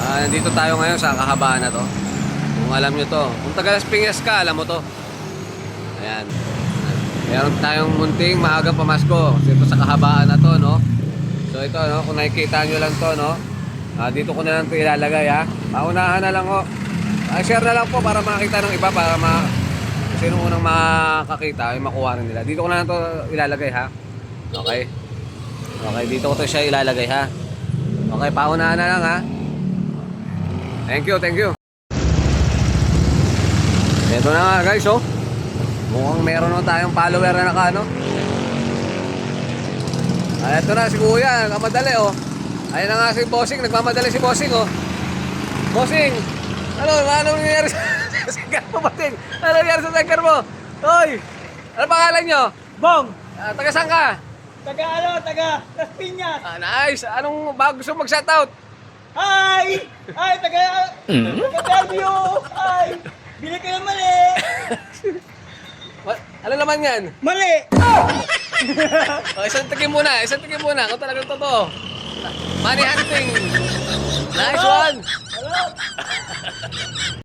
Nandito tayo ngayon sa kahabaan na to. Kung alam nyo to, kung taga Las Piñas ka, alam mo to. Ayan. Meron tayong munting maagang pamasko dito sa kahabaan na to, no? So ito, no? Kung nakikita nyo lang to, no? Dito ko na lang ito ilalagay, ha? Paunahan na lang, ho. Share na lang po para makita ng iba, para sino unang makakita, ay makuha rin nila. Dito ko na lang ito ilalagay, ha? Okay? Okay, dito ko ito siya ilalagay, ha? Okay, paunahan na lang, ha? Thank you, thank you. Ito na nga, guys, oh. Mukhang meron na tayong follower na naka-ano. Ito na si Kuya, nagmamadali, oh. Ayun na nga si Bossing, nagmamadali si Bossing, oh. Bossing, ano nangyayari sa singer mo, Bossing? Ano nangyayari sa singer mo? Hoy, ano pangalan nyo? Bong! Taga saan ka? Taga Las Piñas! Nice, anong bago gusto mag-shoutout? Hi! Hi, taga Bellevue! Hi! Bili kayo mali! Ano naman yan? Mali! Isang tingin muna, kung talagang totoo. Money hunting. Nice one. Hello!